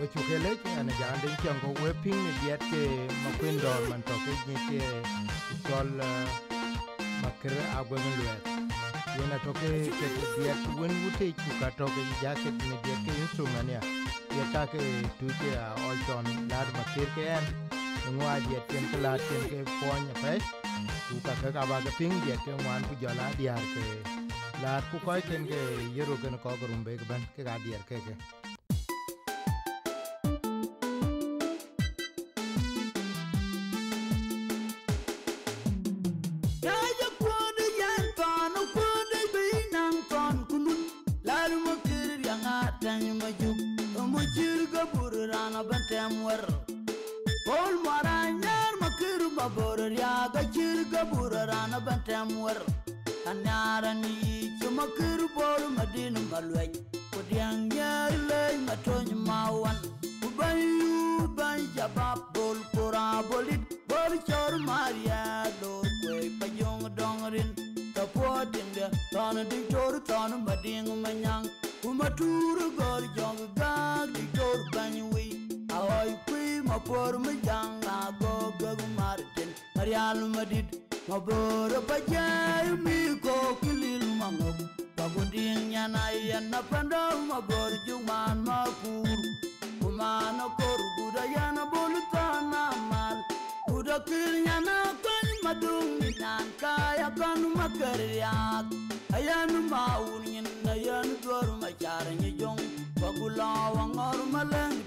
Wachukele ana jande chango weping ni diet ke Makuëndɔ man toke ni ke chol Makër Aguek Luɛth. Yena toke ke diet wen wute chuka toke jacket ni diet ke instrument ya. Yeta ke tuke a olton lad makir ke en. Ngwa diet ken ke lad ken ke ponya pe. Chuka ke kaba ke ping diet ke ngwan ku jala diar ke lad ku koi ken ke yero ken ko rumbe ke ban ke ga diar ke. Pol maranyar makir babor ya gachir gabur rana bantamwer anarani chumakir bol madin malwaj kudyang yale matony mawan ubayu ban jabab bol pura bolit bol chor maria dor kwe payong dongrin tapoting de ton diktor ton mading manyang umatur gor jong gag diktor banywi Ahoy kui mapor mejanga go gag martin Marial madid maboro pajay mi ko kilil mangok Pagunding yana yana panda mabor juman makur Kumana kor buda yana bolutana mal Buda kil yana kwan madung minan kaya kan makariak Ayanu maunyin ayanu dor machar nyejong Pagulawa ngor maleng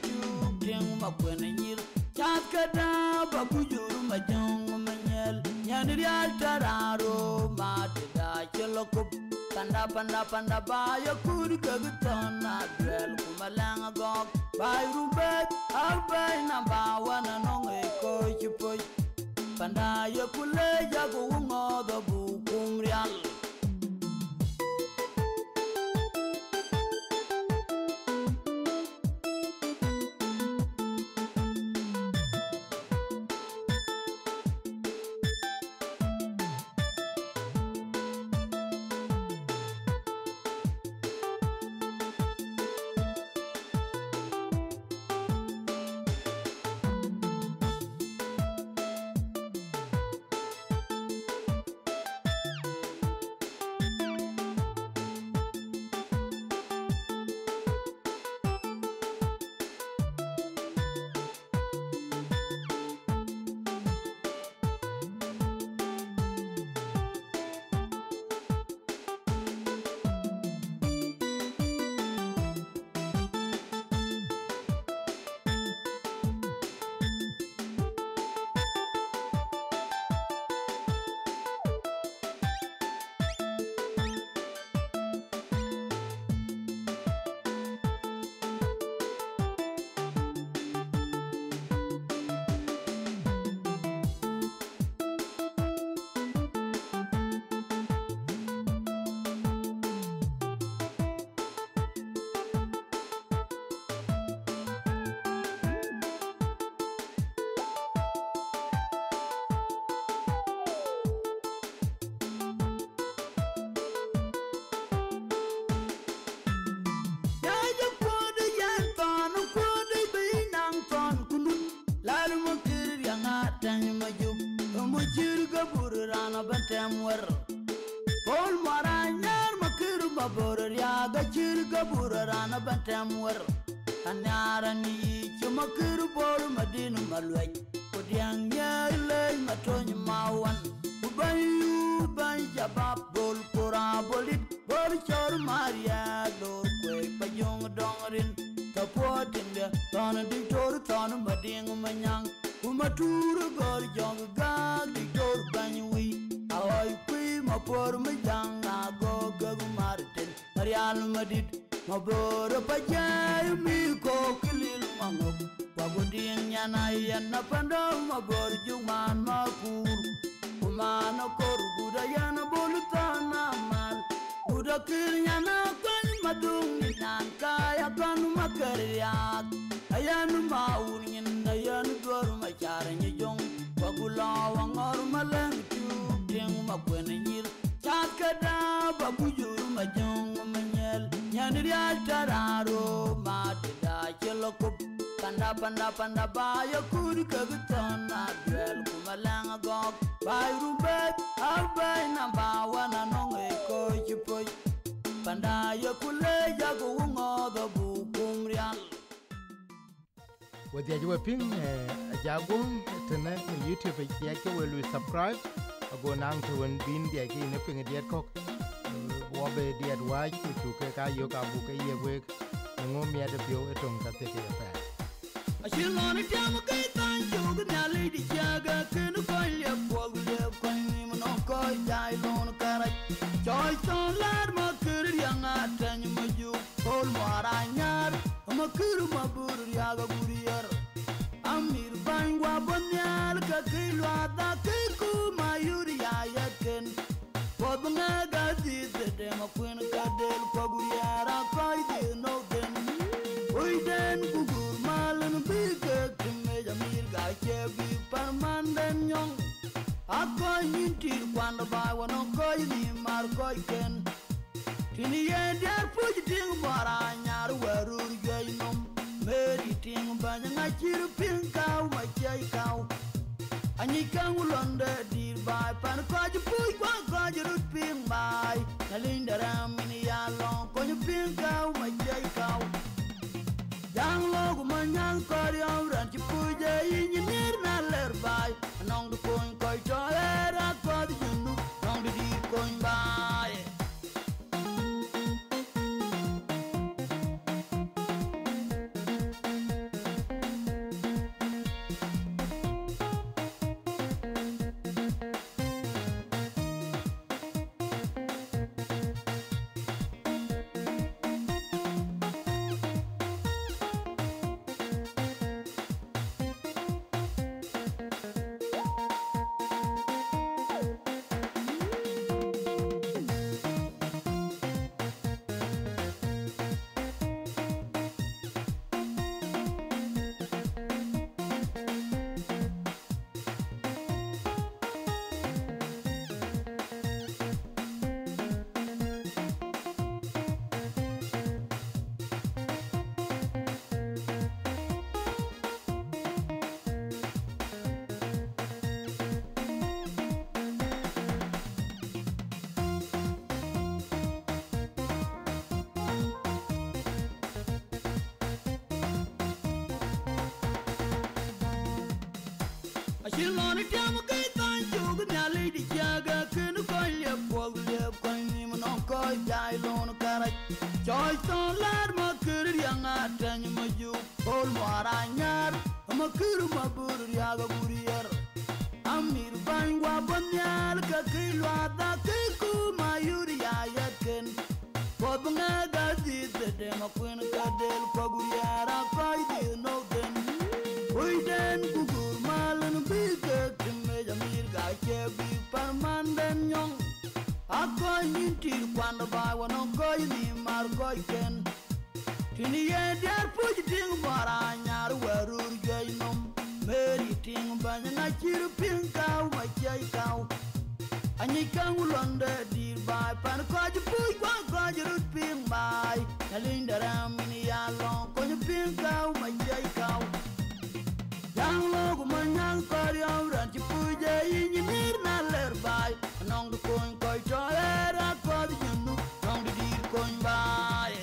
Ding Makuëndɔ chat kada babujur majong manyel nyanir yal tararo madda chelokop panda ba yakur kagtona bel kumalang gok bay rubet albay namba wana nonge ko chipoy panda yakule jago ngodo bukum real Pol maranyar makir babor ya gachir gabur rana bantamwer anarani chumakir bol madin malwaj kudyang yale matony mawan ubayu ban jabab bol pura bolit bol chor maria dor kwe payong dongrin tapoting de ton diktor ton mading manyang umatur gor jong gag diktor banywi Ahoy kui mapor mejanga go gag martin Marial madid maboro pajay mi ko kilil mangok Pagunding yana yana panda mabor juman makur Kumana kor buda yana bolutana mal Buda kil yana kwan madung ninan kaya kan makariak Ayanu maunyin ayanu dor machar nyejong Pagulawa ngor maleng Ding Makuëndɔ chat kada babujur majong manyel nyanir yal tararo madda lokup panda panda panda ba ya kuri kagutana duel kumalanga gog bay rumbet albay na ba wana nonge ko chipoy panda ya kule ya go ngodo bu kumrial With the Weping, a jagung, tene, YouTube, Yaki will subscribe. I go now to when being the again, nipping a dead cock. Wobbe dead white, which you can yoga book a year work, and no me at the view at home that take a fair. I should want to tell my gate and show the lady Jaga, can you call your poor live, calling him no call, die on a carrot. Choice on lad, my curry young, I tell you, my you, all more I yard. Makër Aguek Luɛth Amir bangwa bonyal ka kilwa da kiku mayuri ayaken Wabnga gadi de makwen kadel paguriara koide no den Oiden gugur malan bige kimme jamir ga chebi parmanden nyong Akoy nintir kwanda ba wono koy ni mar koy ken Tini yender puji ting bara nyar warur gainom Meri ting banya chir pinkau machay kau Anyi kang ulonde dir bai pan kaj puj kwa kaj rut ping bai Nalinda ramini yalong konyo pinkau machay kau Jang logu manyang kori auran chi puje inyi nir na ler bai Anong du koin koi to era kodi junu Nong du dir koin bai Shiloni tiamo kai tan chugu na lady jaga kenu koi liep koi ni mono koi jai lon karai Choi ton lad makër yang atany maju Ol moara nyar makër mabur yaga gurier Amir bangwa bonyal ka kilwa da kiku mayuri ayaken Wabnga gadi de makwen kadel paguriara koi di no den Uiden gugur malan bige kimme jamir ga chebi parmanden nyong Akoy nintir kwanda ba wono koy ni mar koy ken Tini yender puji ting bara nyar warur gainom Meri ting banya chir pinkau machay kau Anyi kang ulonde dir bai pan koj puj kwa koj rut ping bai Nalinda ramini yalong konyo pinkau machay kau Yang logu manyang kori auran chi puje inyi nir na ler bai Nong du koin koi to era kodi junu Nong du dir koin bai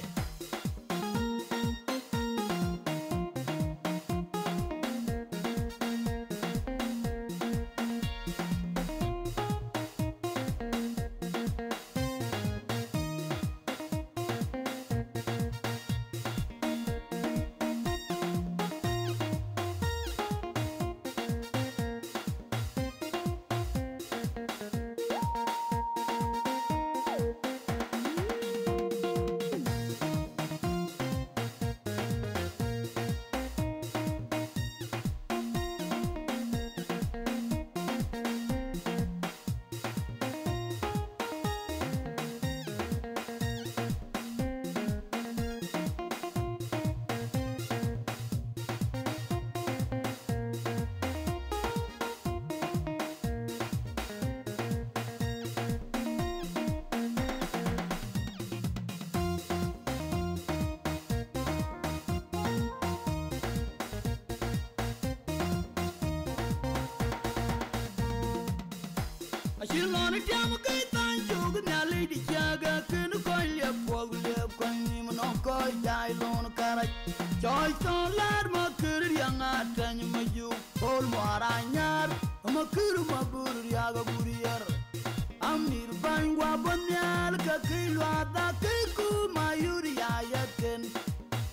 Chilon jam kai tan jog na lady jaga ken ko le pog le ko ni mo ko dai lon kara joy son lad ma kur yang atan ma ju ol maranyar ma kur ma bur ya ga burier amir bangwa bonyal ka kilwa da ku mayuri ya yaten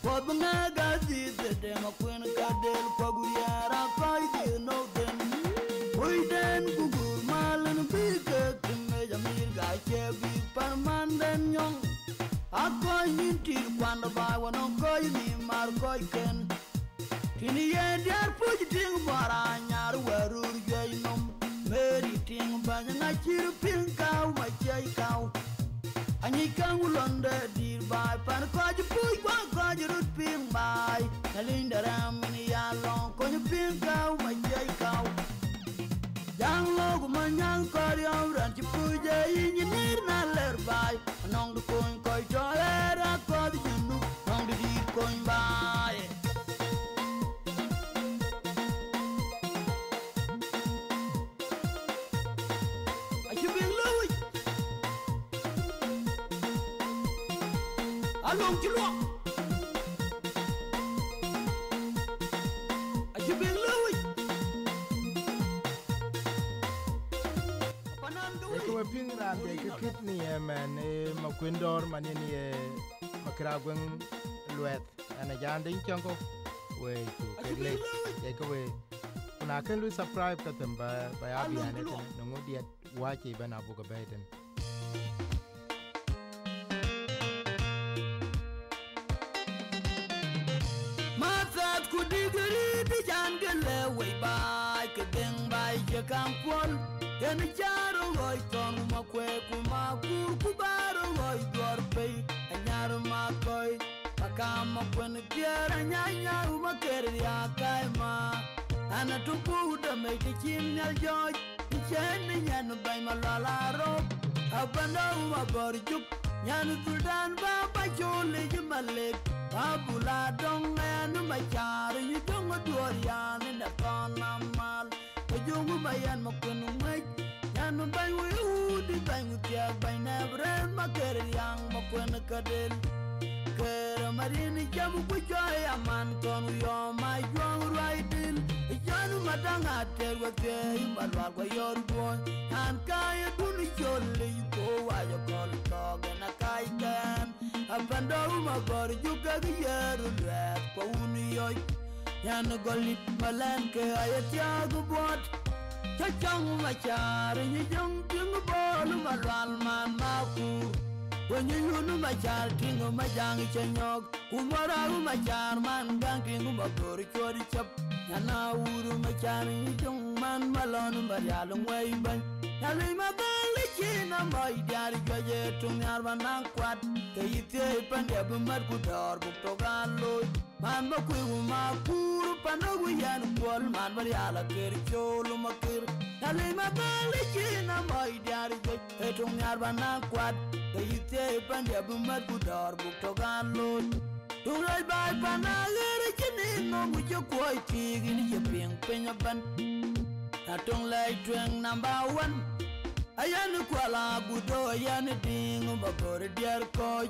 pod nga ga di de ma kwen ka del ko guriera ko di no den oi den gugur malen bi ke me jamir ga che bi parmanden nyong ako yintir kwando ba wono ko ni mar ko ken tini ye der puj ting bara nyar werur gay nom meri ting ba na chir pin kaw ma chay kaw ani kang londe dir ba pan ko ju puj kwa ko ju rut pin bai nalinda ram ni ya long ko ju pin kaw ma chay kaw Yang logo manyang kari auran cipuje inyi nir na ler bai Nong du koin koi joera kodi jenu Nong du di koin bai Achi bing lui Along chilwa Achi bing lui Ko ping ran de kit ni man Makuëndɔ man ni Makër Aguek Luɛth ana jande chango we to kele ko we kuna kan lu subscribe ka tamba ba ya bi ane no ngodiet wache bana buga baiten Mazat ku digri di jangale we bai ke deng bai je kampol en jaro goy ton ma kwe ku ma ku baro goy dor pe anyar ma koy akam kwen tiara nyanya ma ker ya kai ma ana tu ku da me ke chin nyal joy chen nyan bai ma la ro abana ma bor juk nyan tuldan ba ba jole jmalek abula dong en ma char yu dong duor ya na kana mal Jungu bayan makunu mek Yanu bayu udi bayu tiag bay nebren Makër yang makwen kadel Kera marini jamu kujoy aman konu yom ay juang ruaidil Yanu madang ater wate imbalwal kwa yor buon Yan kaya duni jole yuko wajo kol toge na kai ken Apando umagor juga giyeru Luɛth kwa uni yoy Yanu golit malen ke ayat yagu buat Chachang machar ni jong ting bol malwal man maku When you know machar ting majang chanyog Umara machar man gang ting mabur chori chap Yana uru machar ni jong man malon baryalong way ban Yali mabali china moy diari joje tung yarba nang kwat Kayite pande bumar kudor buktogan loy Man bakui umakuru panogu yan kwal Man baryala kir cholu makir Yali mabali china moy diari joje tung yarba nang kwat Kayite pande bumar kudor buktogan loy Turay bay panagere chinin no mucho kway tigini jeping penyaban Natung lay tweng number 1 Ayan kwala budo ayan ding babor diar koy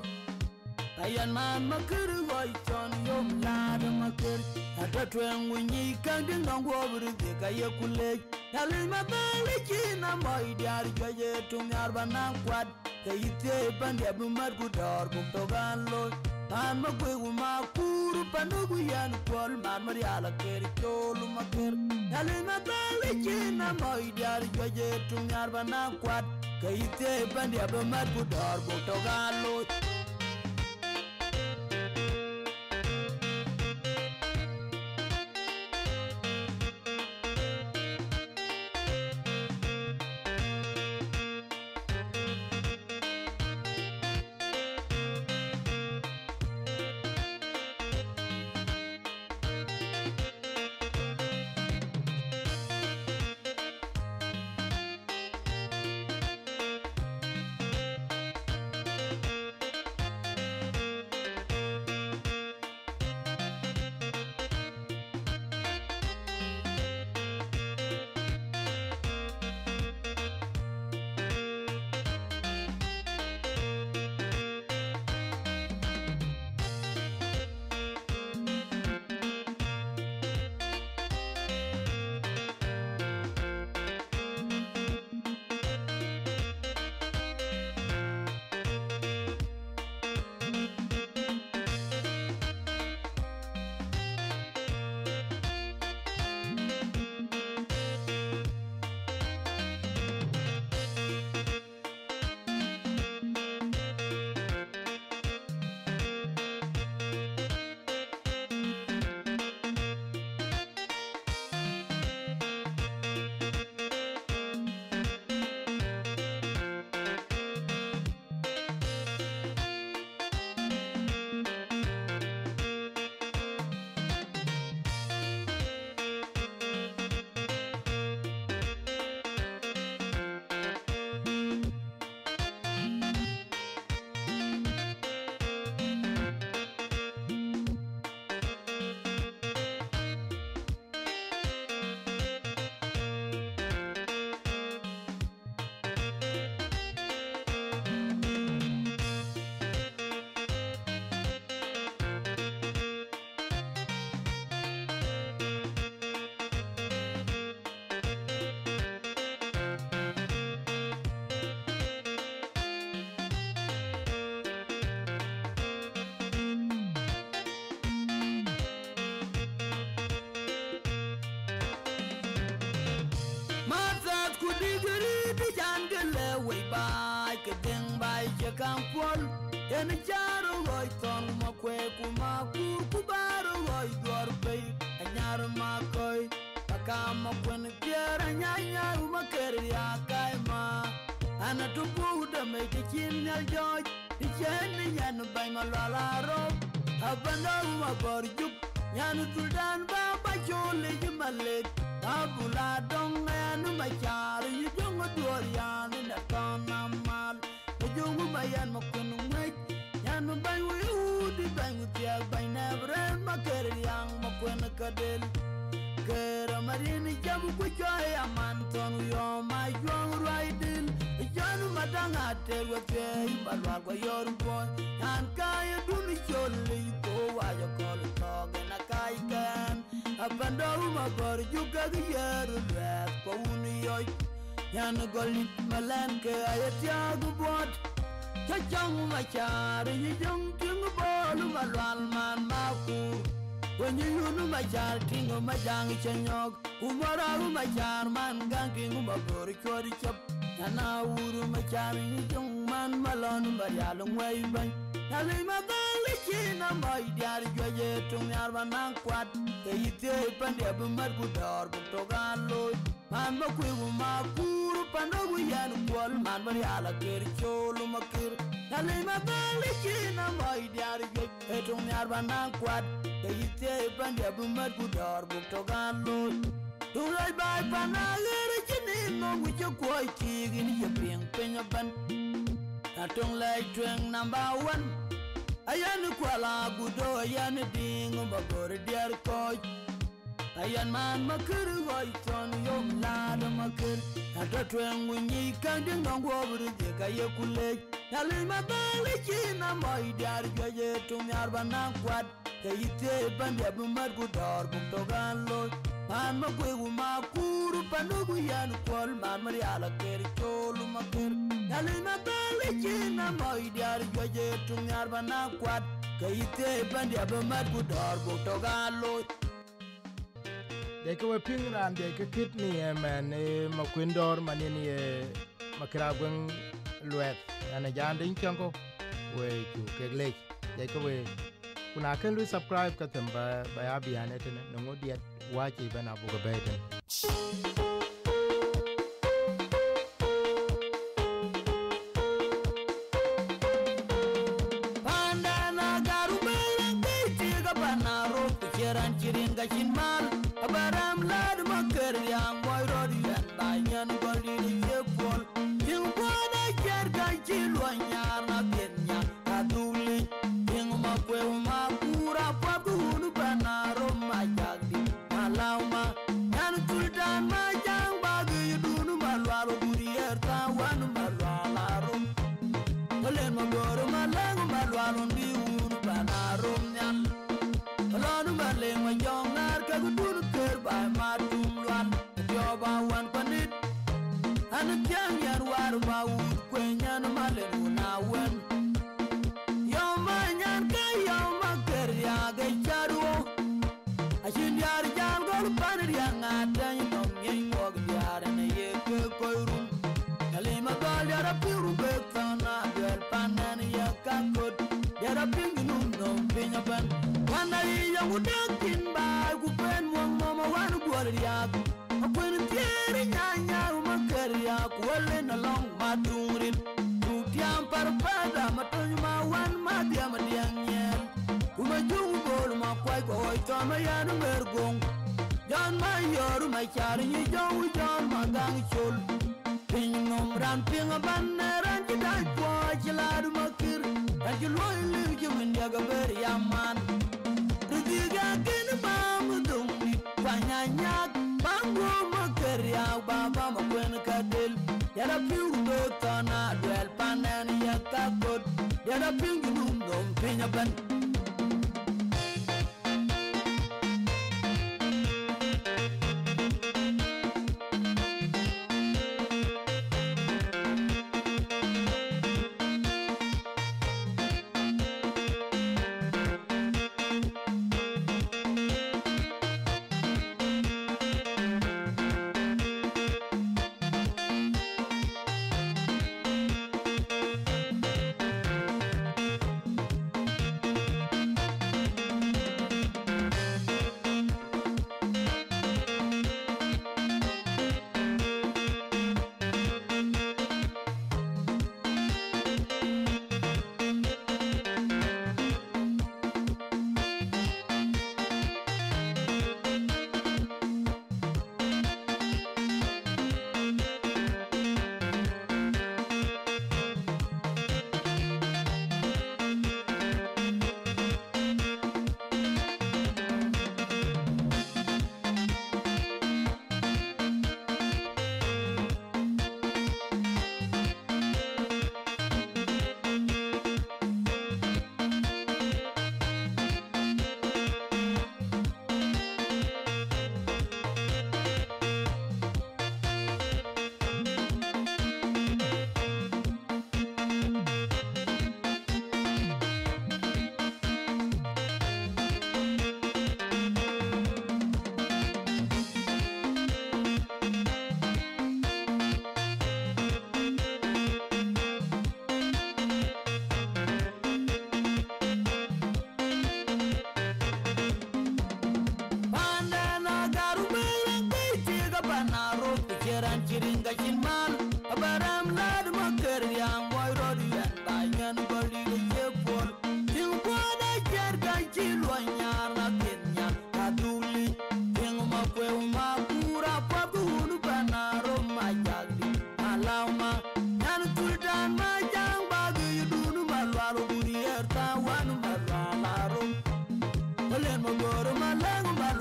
Ayan man makër goy chon yom lad makër Ata tweng winyi kang ding nong wobru de kaya kulej Yalin mabali china moy diar joye tung yarba nang kwad Kayite pandi abumar kudor buktogan loy Man makwe umakuru panugu yan kwal Man mariala keri cholu makër Yalin mabali china moy diar joye tung yarba nang kwad Kayite pandi abumar kudor buktogan loy yang pol en charo goi ton ma kwe kuma ku baro goi dor pe anyar ma koi akama kwen piera nyanya ma ker ya kai ma ana tu bu da me ke chin nyal joj ti chen yan bai ma la ro abana ma bor juk yan tuldan ba ba chole jimalek abula dong anu ma char yu jong dor yan na kana mal jong ma yan ma kwen me yan bai wi di bai mu tia bai na bre ma ker yang ma kwen kadel kera marini jabu ku joy amanton yo ma jong raidil janu madanga terwa ke balwa go yor boy an kay dun choli ko wa yo kol to na kai kan abando ma gor juga yer rat ko un yo yan golit malan ke ayatya gu bot chachang ma char yi jong ting bol malwal man ma ku when you know my jar king of my young chenyog umara my jar man ganking my body chori chop na uru my jar ni jong man malon bayalong way ban nali ma bali china my diar joye tung yar banang kwat ite pande bu mar bu dor bu to galo man ma ku ma kuru panogu yan kwal man bari ala ker cholu makir nali ma bali china my diar joye tung yar banang kwat ite pande bu mar bu dor bu to galo tulai bai panagere chini no wicho koi tigin ye ping penya ban atung lai tweng number 1 ayan kwala gudo ayan ding babor diar koi ayan man makir goi ton yom lad makir ata tweng winyi kan ding no gobru de kaye kule nali mabali china moi diar gaje tung yar banan kwat ite bande bu mar gudor bu to galo man ma kwe ma kuru panogu yan kol man mari ala ker cholu makir nali mabali china moi diar gaje tung yar banan kwat ite bande bu mar gudor bu to galo de ko ping ran de ke kitni man Makuëndɔ manini Makër Aguek Luɛth ana jande chango we chu kegle de ko we kuna kan lu subscribe ka tamba ba ya biane tene no ngodiet wachi bana buga beten pandana garume ngi ga banaro kiran chiringa chinmal abaram lad makar yang boy rodian banyan goldi jepol yung bona jar ganchi luanyar na kenya aduli yung makwe makura pabunu banaro majagdi malama yan tuldan majang bagi dunu malwaro burier tawan malwaro olen maboro malang malwaro biunu banaro nyan lanu maleng majong nar kagudun ker by matum luan joba wan panit anu kyang yar war baud kwenyan malen na wen yo manyan ka yo makar ya ga charu ashin yar jal gol panir ya ngadan no ngi ngog yar na ye ke koirum kalima gol yar piru betana del panan ya kakot yar pingu no pinyaban wana ya udakin ba ku pen mo mama wan gol ya akwen tiere nyanya makar ya kwale na long madurin tu tiam par pada matun ma wan ma dia ma diang yel kuma jung bol ma kwai ko to ma ya no mergong jan ma yor ma char ni jong jan ma gang chul pin nom ran pin ban ran ti dai po chilad makir an ji loy lir ji min ya ga ber ya man diga ken ba mu dum ni kwanya nyak bango makar ya baba ma kwen kadel yara piu do tona del panen ya kakot yara piu num dom pinya ban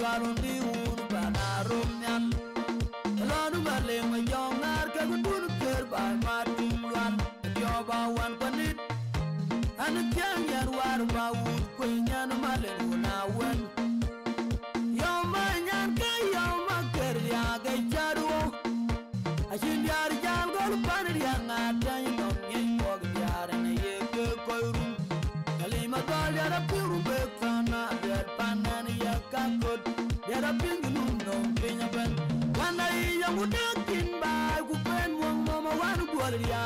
malwaron di un banarum nyan lanu bale ma jongar ka gun ker ba matum lwan yo ba wan pandit an kyang yar war ba u ko nyan malen na wen yo ma nyan ka yo ma ker ya ga charu ashin yar jal gol pan ya ngata no ngi ko yar na ye ko koyru kalima dal ya puru be kana ber panan ya ka kot ya pingu no pinya ben wana ya mudakin ba ku pen mo mo wan gol ya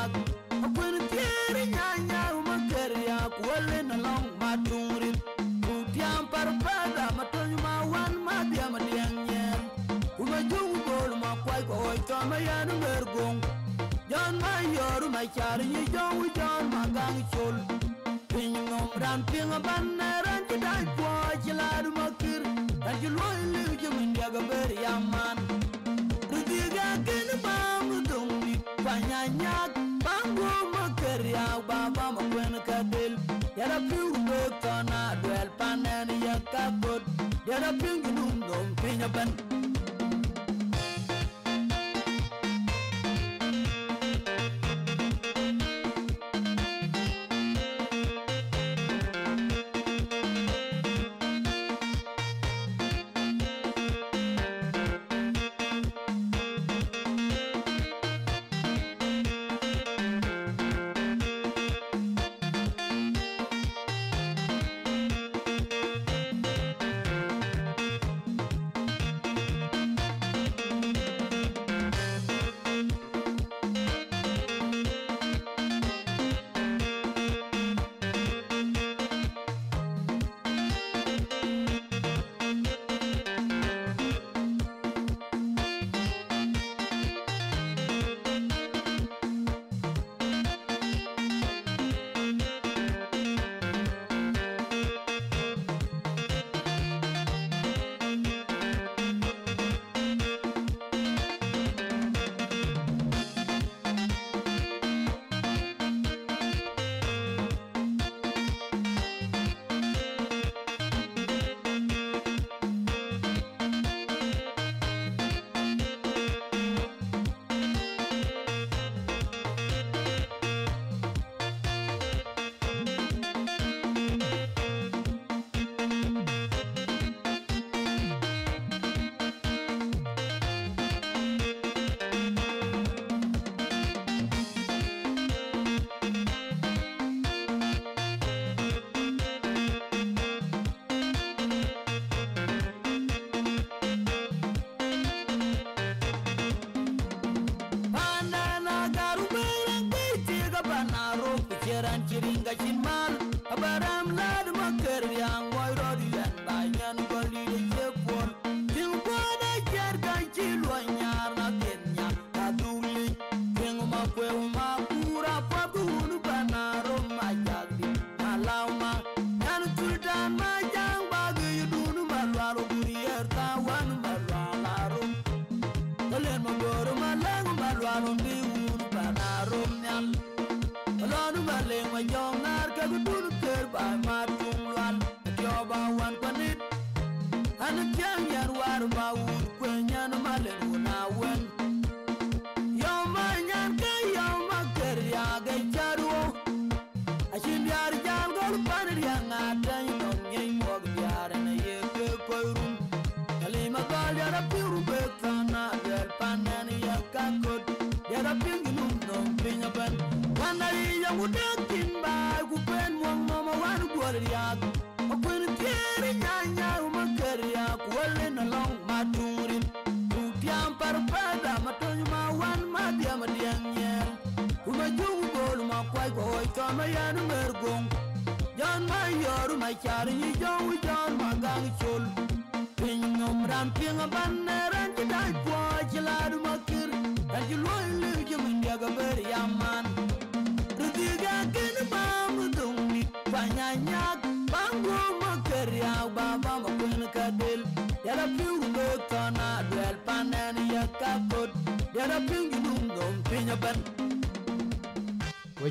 ko tiere nya nya ma ker ya ko le na long ma turin ku tiam par pada ma to ma wan ma dia ma diang nyen kuma jungu gol ma kwai ko to ma ya no mergong John ma yoru ma char ni jongu John ma gang chul Pinyong ran pinga banneran ki dai po chiladu makir Kan ki loy liu jimin ya gaber yaman Rudiga kin bam dungi Panyanyak bangu makir ya baba makwen kadil Yara piu bektona duel panen ya kakut Yara pingi nundong pinya ban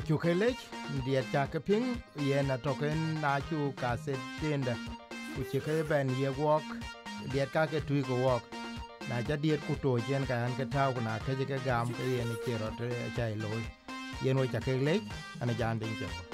Chukelech ndiet chake ping yen atoken na chu kaset tenda uchike ben ye walk diet ka ke tui ko wok na ja diet ku to chen ka an ke tau na ke gam ke yen ke ro te chai loy yen wo cha ke le ana jan ding che